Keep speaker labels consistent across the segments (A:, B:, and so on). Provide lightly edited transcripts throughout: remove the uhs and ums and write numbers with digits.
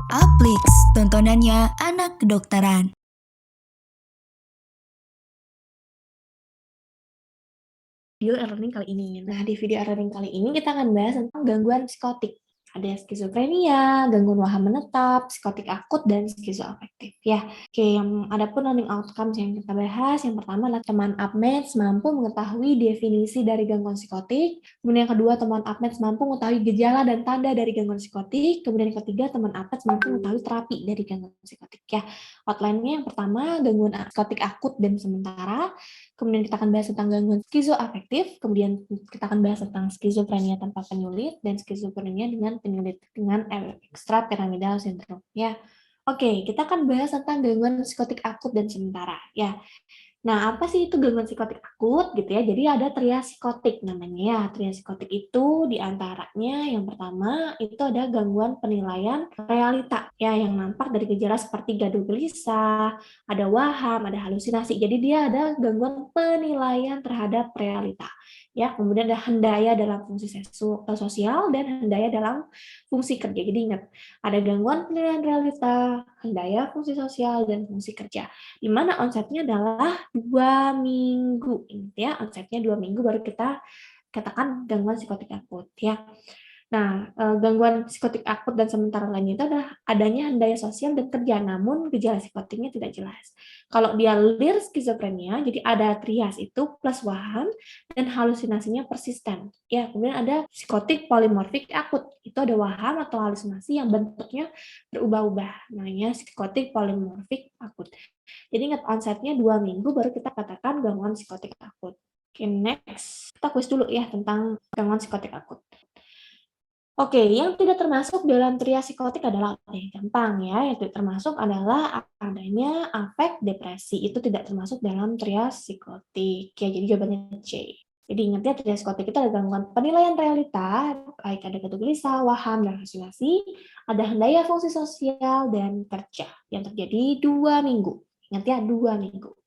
A: Aplix, tontonannya anak kedokteran.
B: Video e-learning kali ini. Nah, di video e-learning kali ini kita akan bahas tentang gangguan psikotik. Ada skizofrenia, gangguan waham menetap, psikotik akut, dan skizoafektif. Ya, oke, ada pun learning outcomes yang kita bahas. Yang pertama adalah teman UPMETS mampu mengetahui definisi dari gangguan psikotik. Kemudian yang kedua, teman UPMETS mampu mengetahui gejala dan tanda dari gangguan psikotik. Kemudian yang ketiga, teman UPMETS mampu mengetahui terapi dari gangguan psikotik. Ya, outline-nya yang pertama, gangguan psikotik akut dan sementara. Kemudian kita akan bahas tentang gangguan skizoafektif, kemudian kita akan bahas tentang skizofrenia tanpa penyulit, dan skizofrenia dengan penyulit dengan extrapiramidal syndrome. Ya, oke, kita akan bahas tentang gangguan psikotik akut dan sementara. Ya, nah, apa sih itu gangguan psikotik akut gitu ya? Jadi ada trias psikotik namanya ya. Trias psikotik itu diantaranya yang pertama itu ada gangguan penilaian realita ya yang nampak dari gejala seperti gaduh gelisah, ada waham, ada halusinasi. Jadi dia ada gangguan penilaian terhadap realita. Ya, kemudian ada hendaya dalam fungsi sosial dan hendaya dalam fungsi kerja. Jadi ingat, ada gangguan penilaian realita, hendaya fungsi sosial dan fungsi kerja. Di mana onsetnya adalah 2 minggu. Ingat ya, onsetnya 2 minggu baru kita katakan gangguan psikotik akut ya. Nah, gangguan psikotik akut dan sementara lainnya itu adalah adanya hendaya sosial dan kerja, namun gejala psikotiknya tidak jelas. Kalau dia lir skizofrenia, jadi ada trias itu plus waham dan halusinasinya persisten. Ya, kemudian ada psikotik polimorfik akut. Itu ada waham atau halusinasi yang bentuknya berubah-ubah. Namanya psikotik polimorfik akut. Jadi ingat onsetnya 2 minggu baru kita katakan gangguan psikotik akut. Oke, next. Kita kuis dulu ya tentang gangguan psikotik akut. Oke, yang tidak termasuk dalam trias psikotik adalah gampang ya, yang tidak termasuk adalah adanya afek depresi. Itu tidak termasuk dalam trias psikotik. Ya, jadi jawabannya C. Jadi ingat ya, trias psikotik itu ada gangguan penilaian realita, baik ada gaduh gelisah, waham, dan halusinasi, ada hendaya fungsi sosial, dan kerja yang terjadi 2 minggu. Ingat ya, 2 minggu.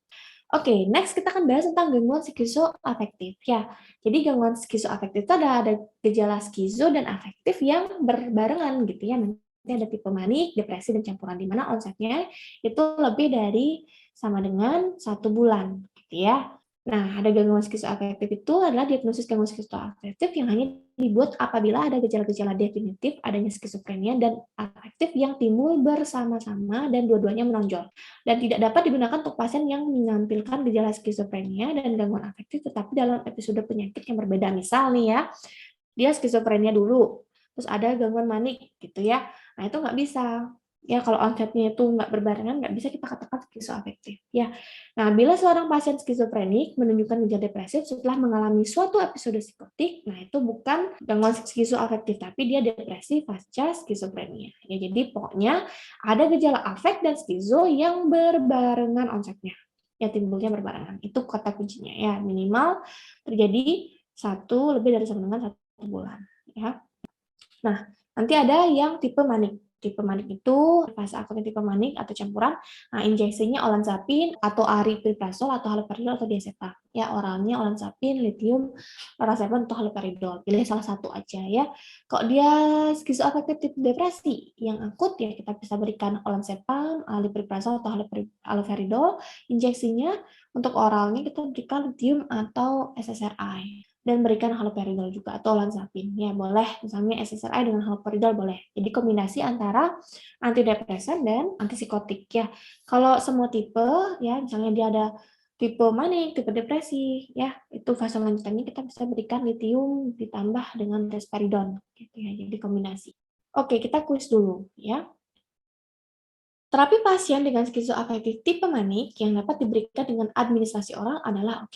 B: Oke, next kita akan bahas tentang gangguan skizoafektif ya. Jadi gangguan skizoafektif itu ada gejala skizo dan afektif yang berbarengan gitu ya. Nanti ada tipe manik, depresi, dan campuran di mana onsetnya itu lebih dari sama dengan 1 bulan gitu ya. Nah, ada gangguan skizoafektif itu adalah diagnosis gangguan skizoafektif yang hanya dibuat apabila ada gejala-gejala definitif adanya skizofrenia dan afektif yang timbul bersama-sama dan dua-duanya menonjol dan tidak dapat digunakan untuk pasien yang menampilkan gejala skizofrenia dan gangguan afektif tetapi dalam episode penyakit yang berbeda. Misal nih ya, dia skizofrenia dulu, terus ada gangguan manik gitu ya. Nah, itu nggak bisa. Ya, kalau onsetnya itu nggak berbarengan, nggak bisa kita katakan skizoafektif. Ya. Nah, bila seorang pasien skizofrenik menunjukkan gejala depresif setelah mengalami suatu episode psikotik, nah itu bukan gangguan skizoafektif, tapi dia depresi pasca skizofrenia. Ya, jadi pokoknya ada gejala afek dan skizo yang berbarengan onsetnya. Ya, timbulnya berbarengan. Itu kata kuncinya ya, minimal terjadi lebih dari sama dengan 1 bulan ya. Nah, nanti ada yang tipe manik. Tipe manik itu fase akutnya tipe manik atau campuran. Nah, injeksinya olanzapin atau aripiprazol atau haloperidol atau diazepam. Ya, oralnya olanzapin, lithium, lorazepam atau haloperidol. Pilih salah satu aja ya. Kalau dia skizoafektif tipe depresi yang akut ya kita bisa berikan olanzapam, aripiprazol atau haloperidol. Injeksinya untuk oralnya kita berikan lithium atau SSRI dan berikan haloperidol juga atau olanzapin. Ya, boleh misalnya SSRI dengan haloperidol boleh. Jadi kombinasi antara antidepresan dan antipsikotik ya. Kalau semua tipe ya, misalnya dia ada tipe manik, tipe depresi ya, itu fase lanjutannya kita bisa berikan lithium ditambah dengan risperidon gitu ya. Jadi kombinasi. Oke, kita kuis dulu ya. Terapi pasien dengan skizoafektif tipe manik yang dapat diberikan dengan administrasi oral adalah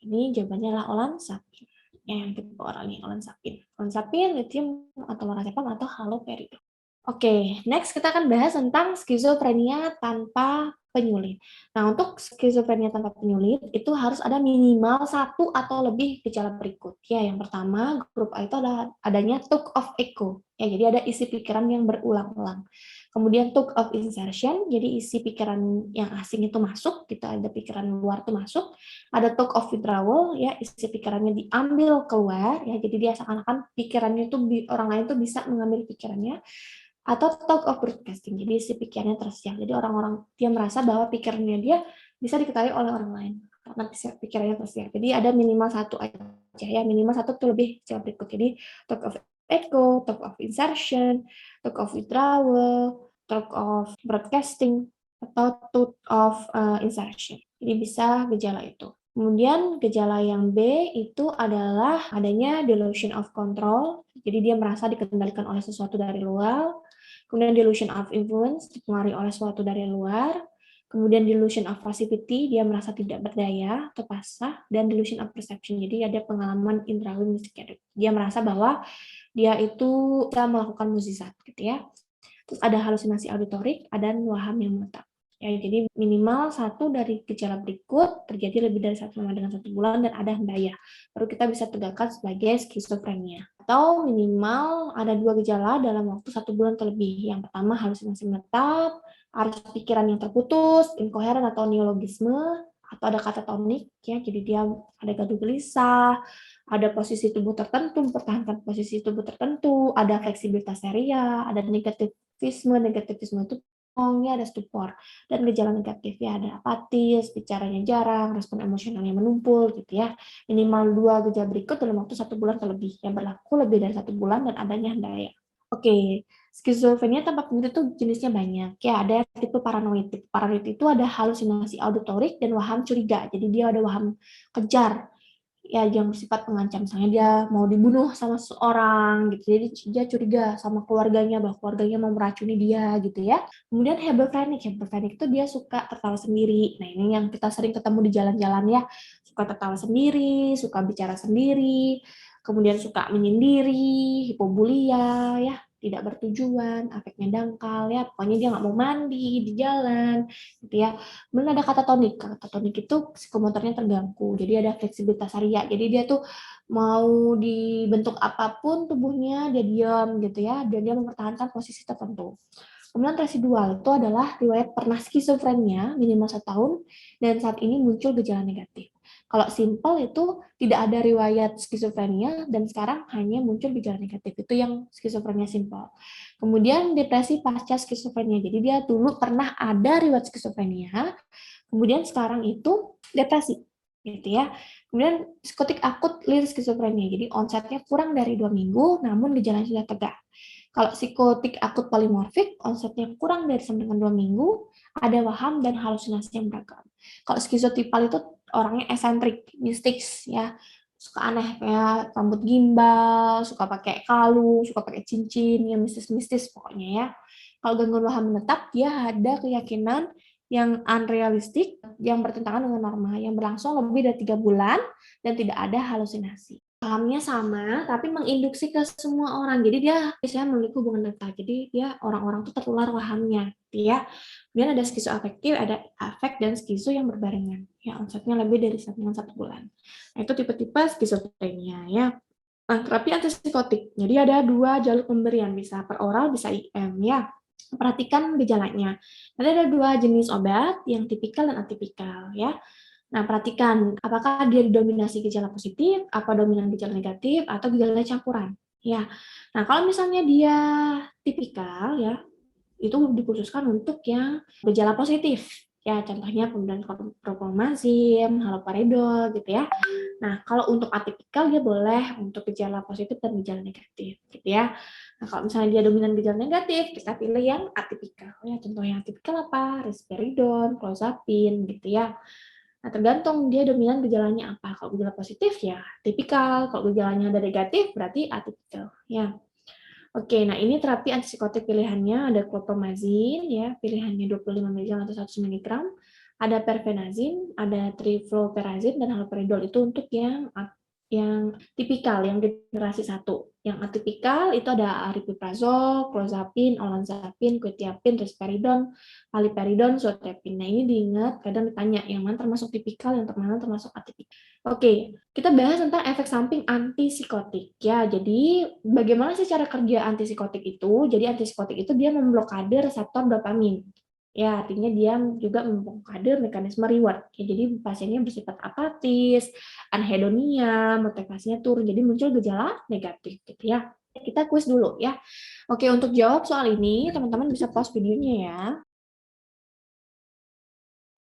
B: ini jawabannya adalah olanzapin. Ya, yang tipe oral nih, olanzapin. Olanzapin, lithium, atau lorazepam, atau haloperidol. Oke, next kita akan bahas tentang skizofrenia tanpa penyulit. Nah, untuk skizofrenia tanpa penyulit itu harus ada minimal 1 atau lebih gejala berikut. Ya, yang pertama, grup A itu adanya talk of echo. Ya, jadi ada isi pikiran yang berulang-ulang. Kemudian talk of insertion, jadi isi pikiran yang asing itu masuk, gitu ada pikiran luar itu masuk. Ada talk of withdrawal, ya isi pikirannya diambil keluar, ya jadi dia seakan-akan pikirannya itu orang lain tuh bisa mengambil pikirannya. Atau thought of broadcasting, jadi si pikirannya tersiar. Jadi orang-orang dia merasa bahwa pikirannya dia bisa diketahui oleh orang lain karena pikirannya tersiar. Jadi ada minimal satu aja ya, minimal satu itu lebih jauh berikut. Jadi thought of echo, thought of insertion, thought of withdrawal, thought of broadcasting, atau thought of insertion. Jadi bisa gejala itu. Kemudian gejala yang B itu adalah adanya delusion of control, jadi dia merasa dikendalikan oleh sesuatu dari luar. Kemudian delusion of influence, dipengaruhi oleh sesuatu dari luar. Kemudian delusion of passivity, dia merasa tidak berdaya atau pasrah. Dan delusion of perception, jadi ada pengalaman intrawi mistik. Dia merasa bahwa dia itu bisa melakukan mukjizat gitu ya. Terus ada halusinasi auditorik, ada waham yang menetap. Ya, jadi minimal satu dari gejala berikut terjadi lebih dari dengan 1 bulan dan ada hendaya. Baru kita bisa tegakkan sebagai skizofrenia. Atau minimal ada 2 gejala dalam waktu 1 bulan terlebih. Yang pertama halusinasi menetap, arus pikiran yang terputus, inkoheren atau neologisme, atau ada katatonik, ya, jadi dia ada gaduh gelisah, ada posisi tubuh tertentu, mempertahankan posisi tubuh tertentu, ada fleksibilitas area, ada negativisme itu bohongnya, ada stupor, dan gejala negatif ya ada apatis, bicaranya jarang, respon emosionalnya menumpul gitu ya. Minimal 2 gejala berikut dalam waktu 1 bulan terlebih, yang berlaku lebih dari 1 bulan dan adanya hendaya. Oke, skizofrenia tampak mirip itu jenisnya banyak ya, ada tipe paranoid. Tipe paranoid itu ada halusinasi auditorik dan waham curiga. Jadi dia ada waham kejar ya yang bersifat pengancam, misalnya dia mau dibunuh sama seseorang gitu, jadi dia curiga sama keluarganya bahwa keluarganya mau meracuni dia gitu ya. Kemudian hebephrenic itu dia suka tertawa sendiri. Nah ini yang kita sering ketemu di jalan-jalan ya, suka tertawa sendiri, suka bicara sendiri, kemudian suka menyendiri, hipobulia ya, tidak bertujuan, afeknya dangkal ya, pokoknya dia nggak mau mandi di jalan gitu ya. Kemudian ada katatonik. Katatonik itu psikomotornya terganggu. Jadi ada fleksibilitas area. Jadi dia tuh mau dibentuk apapun tubuhnya dia diam gitu ya, dan dia mempertahankan posisi tertentu. Kemudian residual itu adalah riwayat pernah skizofrenia minimal 1 tahun dan saat ini muncul gejala negatif. Kalau simple itu tidak ada riwayat skizofrenia dan sekarang hanya muncul gejala negatif. Itu yang skizofrenia simple. Kemudian depresi pasca skizofrenia. Jadi dia dulu pernah ada riwayat skizofrenia, kemudian sekarang itu depresi gitu ya. Kemudian psikotik akut lir skizofrenia. Jadi onsetnya kurang dari 2 minggu namun gejalanya sudah tegak. Kalau psikotik akut polimorfik, onsetnya kurang dari 2 minggu, ada waham dan halusinasi yang beragam. Kalau skizotipal itu orangnya esentrik, mistis ya, suka aneh kayak rambut gimbal, suka pakai kalung, suka pakai cincin, yang mistis-mistis pokoknya ya. Kalau gangguan waham menetap, dia ada keyakinan yang unrealistik, yang bertentangan dengan norma, yang berlangsung lebih dari 3 bulan dan tidak ada halusinasi. Pahamnya sama, tapi menginduksi ke semua orang. Jadi dia biasanya memiliki hubungan data. Jadi dia orang-orang tuh tertular wahamnya, gitu ya. Kemudian ada skizoafektif, ada afek dan skizo yang berbarengan. Ya, onsetnya lebih dari 1 bulan. Nah, itu tipe-tipe skizofrenia ya. Nah, terapi antipsikotik. Jadi ada 2 jalur pemberian, bisa per oral, bisa IM ya. Perhatikan gejalanya. Ada 2 jenis obat, yang tipikal dan atipikal ya. Nah, perhatikan apakah dia didominasi gejala positif, apa dominan gejala negatif, atau gejala campuran. Ya. Nah, kalau misalnya dia tipikal ya, itu dikhususkan untuk yang gejala positif. Ya, contohnya pemberian klorpromazin, haloperidol gitu ya. Nah, kalau untuk atipikal dia boleh untuk gejala positif dan gejala negatif gitu ya. Nah, kalau misalnya dia dominan gejala negatif, kita pilih yang atipikal. Ya, contoh yang atipikal apa? Risperidon, clozapine gitu ya. Nah, tergantung dia dominan gejalanya apa. Kalau gejala positif ya tipikal, kalau gejalanya ada negatif berarti atipikal ya. Oke, nah ini terapi antipsikotik pilihannya ada clotrimazine ya, pilihannya 25 mg atau 100 mg, ada perfenazine, ada trifluoperazine dan haloperidol itu untuk yang tipikal, yang generasi 1. Yang atipikal itu ada aripiprazol, clozapine, olanzapine, quetiapine, risperidon, haliperidon, zolpidem. Nah, ini diingat, kadang ditanya yang mana termasuk tipikal, yang mana termasuk atipikal. Oke, kita bahas tentang efek samping antipsikotik ya. Jadi bagaimana sih cara kerja antipsikotik itu? Jadi antipsikotik itu dia memblokade reseptor dopamin. Ya, artinya dia juga memblokade mekanisme reward. Ya, jadi pasiennya bersifat apatis, anhedonia, motivasinya turun. Jadi muncul gejala negatif gitu ya. Kita kuis dulu ya. Oke, untuk jawab soal ini, teman-teman bisa pause videonya ya.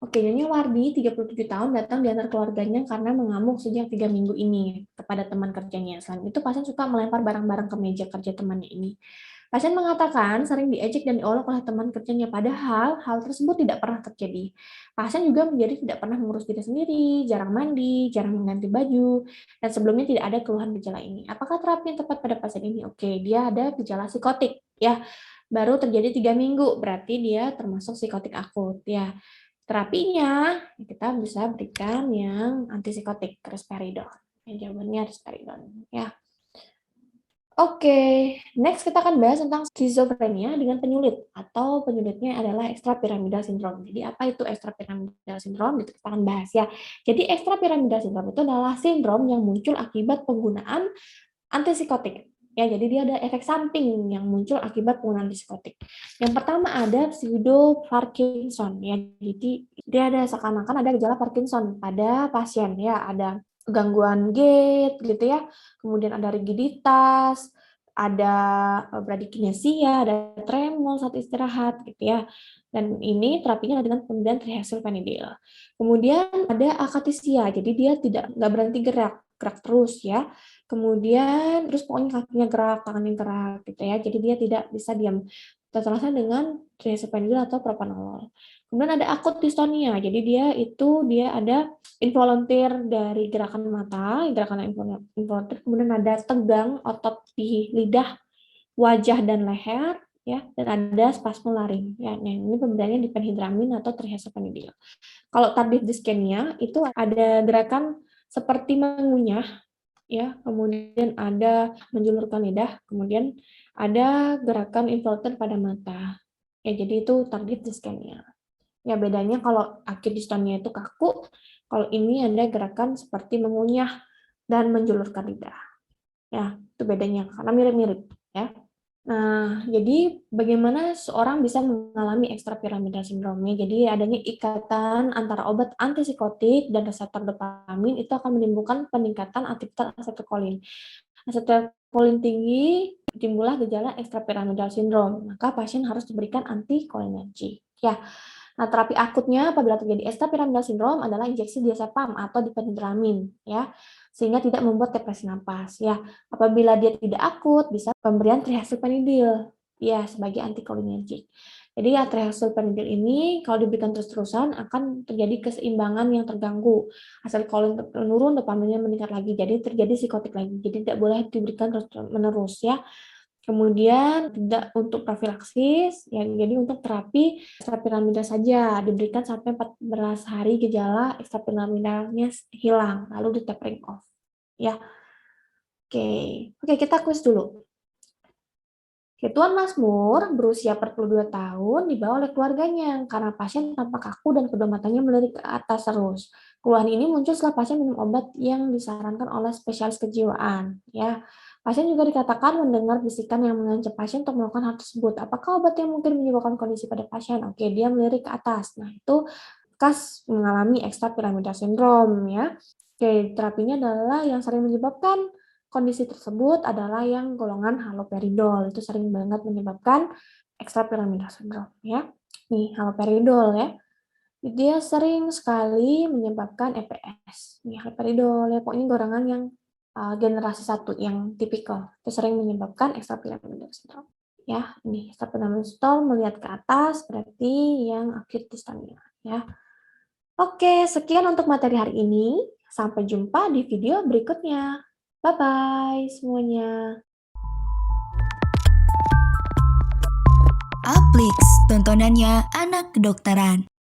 B: Oke, Nyonya Wardi, 37 tahun, datang diantar keluarganya karena mengamuk sejak 3 minggu ini kepada teman kerjanya. Selain itu, pasien suka melempar barang-barang ke meja kerja temannya ini. Pasien mengatakan sering diejek dan diolok oleh teman kerjanya, padahal hal tersebut tidak pernah terjadi. Pasien juga menjadi tidak pernah mengurus diri sendiri, jarang mandi, jarang mengganti baju, dan sebelumnya tidak ada keluhan gejala ini. Apakah terapi yang tepat pada pasien ini? Oke, dia ada gejala psikotik, ya. Baru terjadi 3 minggu, berarti dia termasuk psikotik akut, ya. Terapinya, kita bisa berikan yang antipsikotik, risperidon. Ya, jawabannya risperidon. Ya. Oke, next kita akan bahas tentang skizofrenia dengan penyulit, atau penyulitnya adalah ekstrapiramidal sindrom. Jadi apa itu ekstrapiramidal sindrom? Itu kita akan bahas ya. Jadi ekstrapiramidal sindrom itu adalah sindrom yang muncul akibat penggunaan antipsikotik. Ya, jadi dia ada efek samping yang muncul akibat penggunaan antipsikotik. Yang pertama ada pseudo Parkinson ya. Jadi dia ada seakan-akan ada gejala Parkinson pada pasien ya, ada gangguan gait gitu ya. Kemudian ada rigiditas, ada bradykinesia, ada tremor saat istirahat gitu ya. Dan ini terapinya dengan pemberian trihexylphenidil. Kemudian ada akathisia, jadi dia nggak berhenti gerak terus ya. Kemudian terus pokoknya kakinya gerak, tangannya gerak gitu ya. Jadi dia tidak bisa diam. Terasa dengan trihexylphenidil atau propanolol. Kemudian ada akut distonia. Jadi dia ada involunteer dari gerakan mata, gerakan involunteer, kemudian ada tegang otot di lidah, wajah dan leher ya, dan ada spasme laring ya. Nah, ini pemberiannya diphenhydramin atau trihexylphenidil. Kalau tardive dyskinesia itu ada gerakan seperti mengunyah ya, kemudian ada menjulurkan lidah, kemudian ada gerakan involunteer pada mata. Ya, jadi itu tardive dyskinesia. Ya, bedanya kalau akut distonia itu kaku, kalau ini ada gerakan seperti mengunyah dan menjulurkan lidah. Ya, itu bedanya karena mirip-mirip ya. Nah, jadi bagaimana seorang bisa mengalami ekstrapiramidal sindrome? Jadi adanya ikatan antara obat antipsikotik dan reseptor dopamin itu akan menimbulkan peningkatan aktivitas asetilkolin. Asetilkolin tinggi, timbullah gejala ekstrapiramidal sindrome. Maka pasien harus diberikan antikolinergik. Ya. Nah, terapi akutnya apabila terjadi ekstrapiramidal sindrom adalah injeksi diazepam atau diphenhydramin ya, sehingga tidak membuat depresi napas ya. Apabila dia tidak akut, bisa pemberian trihexylphenidil ya sebagai antikolinergik. Jadi ya trihexylphenidil ini kalau diberikan terus-terusan akan terjadi keseimbangan yang terganggu. Asetilkolin menurun, dopaminnya meningkat lagi. Jadi terjadi psikotik lagi. Jadi tidak boleh diberikan terus-menerus ya. Kemudian tidak untuk profilaksis, ya, jadi untuk terapi ekstrapiramidal saja diberikan sampai 14 hari gejala ekstrapiramidalnya hilang, lalu di tapering off. Ya, oke, kita kuis dulu. Tuan Mazmur berusia 42 tahun dibawa oleh keluarganya karena pasien tampak kaku dan kedua matanya melirik ke atas terus. Keluhan ini muncul setelah pasien minum obat yang disarankan oleh spesialis kejiwaan. Ya, pasien juga dikatakan mendengar bisikan yang mengancam pasien untuk melakukan hal tersebut. Apakah obat yang mungkin menyebabkan kondisi pada pasien? Oke, dia melirik ke atas. Nah, itu bekas mengalami ekstrapiramidal sindrom ya. Oke, terapinya adalah yang sering menyebabkan kondisi tersebut adalah yang golongan haloperidol. Itu sering banget menyebabkan ekstrapiramidal sindrom ya. Nih, haloperidol ya. Dia sering sekali menyebabkan EPS. Nih, haloperidol ya, pokoknya golongan yang generasi 1 yang tipikal. Itu sering menyebabkan ekstrapiramidal sindrom. Ya, ini ekstrapiramidal sindrom melihat ke atas berarti yang akut dystonia ya. Oke, sekian untuk materi hari ini. Sampai jumpa di video berikutnya. Bye-bye semuanya.
A: Aplix, tontonannya anak kedokteran.